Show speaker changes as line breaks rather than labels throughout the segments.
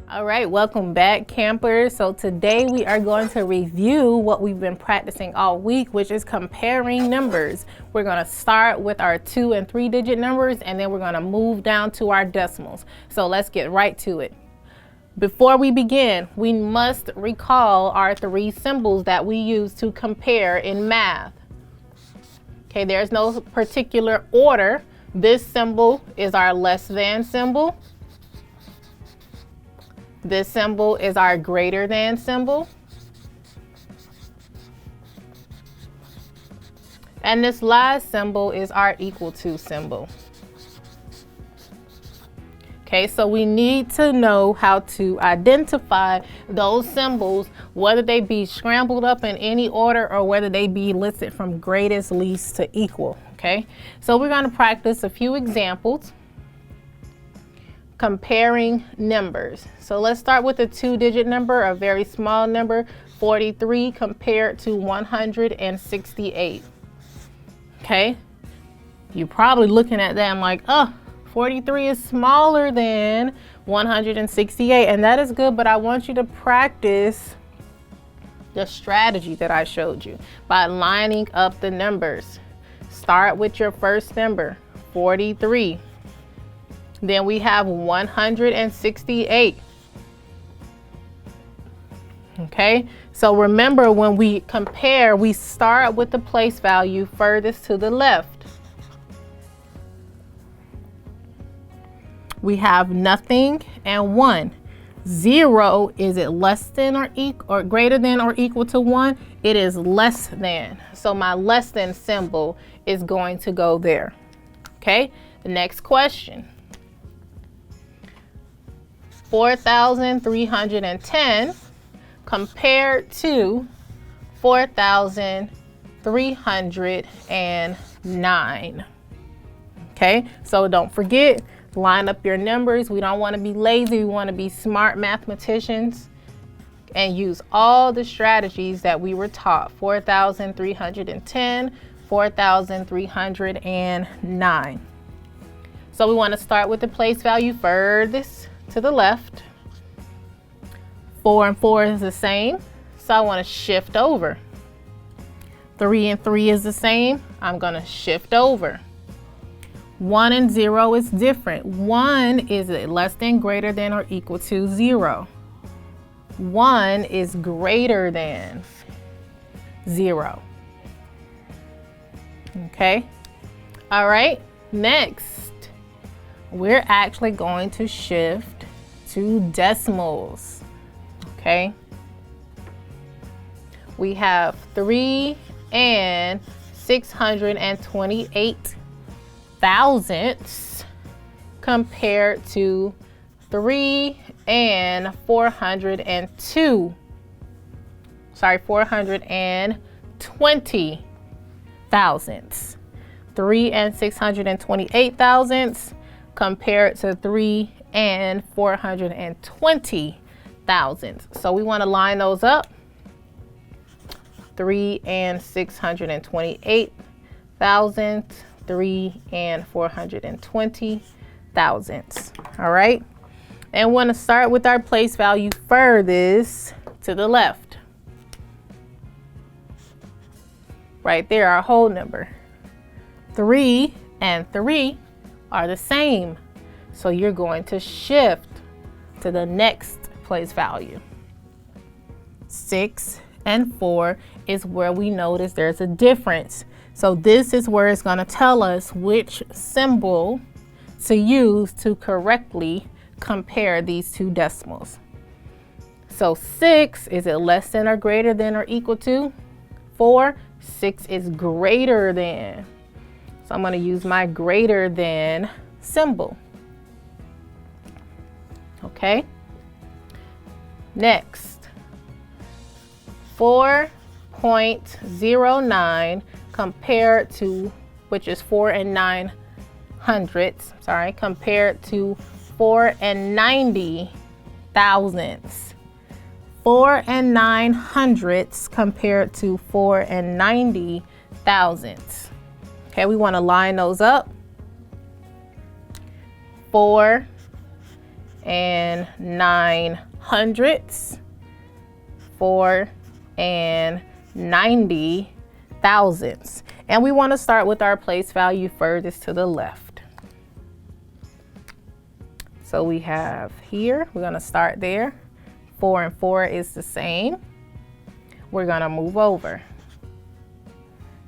All right, welcome back, campers. So today we are going to review what we've been practicing all week, which is comparing numbers. We're going to start with our 2 and 3 digit numbers, and then we're going to move down to our decimals. So let's get right to it. Before we begin, we must recall our 3 symbols that we use to compare in math. Okay, there's no particular order. This symbol is our less than symbol. This symbol is our greater than symbol. And this last symbol is our equal to symbol. Okay, so we need to know how to identify those symbols, whether they be scrambled up in any order or whether they be listed from greatest least to equal. Okay, so we're going to practice a few examples comparing numbers. So let's start with a 2-digit number, a very small number, 43 compared to 168. Okay, you're probably looking at that and like, oh, 43 is smaller than 168, and that is good, but I want you to practice the strategy that I showed you by lining up the numbers. Start with your first number, 43. Then we have 168. Okay, so remember, when we compare, we start with the place value furthest to the left. We have nothing and 1. 0, is it less than or greater than or equal to 1? It is less than. So my less than symbol is going to go there. Okay, the next question. 4,310 compared to 4,309. Okay, so don't forget, line up your numbers. We don't want to be lazy. We want to be smart mathematicians and use all the strategies that we were taught. 4,310, 4,309. So we want to start with the place value furthest to the left. 4 and 4 is the same, so I want to shift over. 3 and 3 is the same, I'm going to shift over. 1 and 0 is different. 1 is less than, greater than, or equal to 0. 1 is greater than 0. Okay, all right, next we're actually going to shift to decimals. Okay, we have 3 and 628 thousandths compared to 3 and 420 thousandths. 3 and 628 thousandths compared to 3 and 420 thousandths. So we want to line those up. 3 and 628 thousandths, 3 and 420 thousandths. All right, and want to start with our place value furthest to the left. Right there, our whole number. 3 and 3 are the same, so you're going to shift to the next place value. 6 and 4 is where we notice there's a difference. So this is where it's going to tell us which symbol to use to correctly compare these two decimals. So 6, is it less than or greater than or equal to 4? 6 is greater than. So I'm going to use my greater than symbol. Okay. Next, 4.09 compared to, which is 4 and 9 hundredths, sorry, compared to 4 and 90 thousandths. 4 and 9 hundredths compared to 4 and 90 thousandths. Okay, we want to line those up. 4 and 9 hundredths. 4 and 90 thousandths. And we want to start with our place value furthest to the left. So we have here, we're going to start there. 4 and 4 is the same. We're going to move over.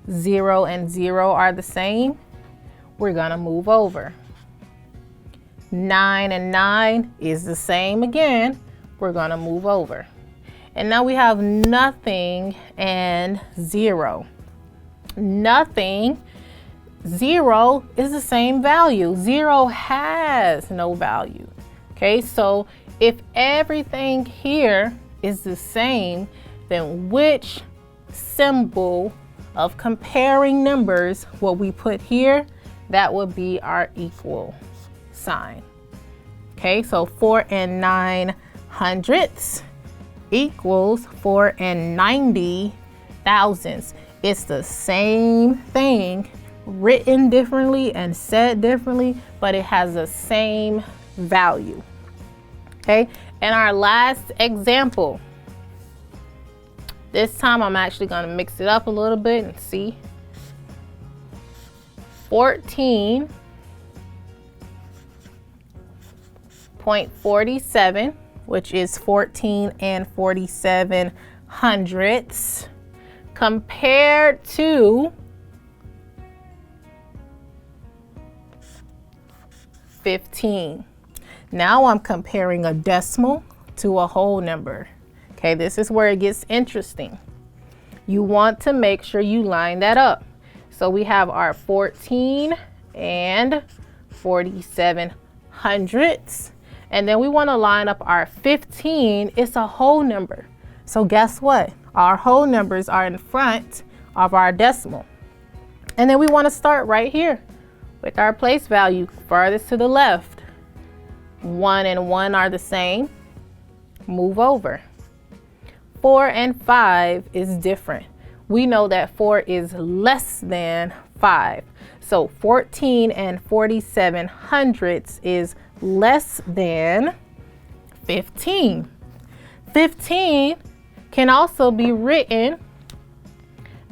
0 and 0 are the same. We're going to move over. 9 and 9 is the same again. We're going to move over. And now we have nothing and 0. Nothing, 0 is the same value. 0 has no value. Okay, so if everything here is the same, then which symbol of comparing numbers will we put here? That would be our equal sign. Okay, so 4 and 9 hundredths equals 4 and 90 thousandths. It's the same thing, written differently and said differently, but it has the same value. Okay, and our last example. This time I'm actually going to mix it up a little bit and see. 14.47, which is 14 and 47 hundredths, compared to 15. Now I'm comparing a decimal to a whole number. Okay, this is where it gets interesting. You want to make sure you line that up. So we have our 14 and 47 hundredths. And then we want to line up our 15. It's a whole number. So guess what? Our whole numbers are in front of our decimal. And then we want to start right here with our place value farthest to the left. 1 and 1 are the same. Move over. 4 and 5 is different. We know that 4 is less than 5. So 14 and 47 hundredths is less than 15. 15 can also be written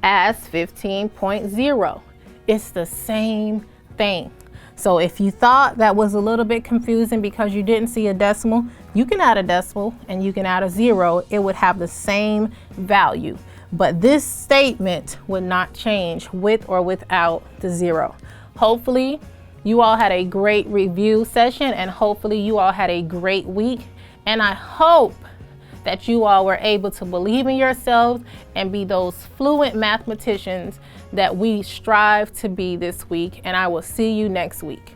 as 15.0. It's the same thing. So if you thought that was a little bit confusing because you didn't see a decimal, you can add a decimal and you can add a 0. It would have the same value. But this statement would not change with or without the 0. Hopefully you all had a great review session, and hopefully you all had a great week. And I hope that you all were able to believe in yourselves and be those fluent mathematicians that we strive to be this week. And I will see you next week.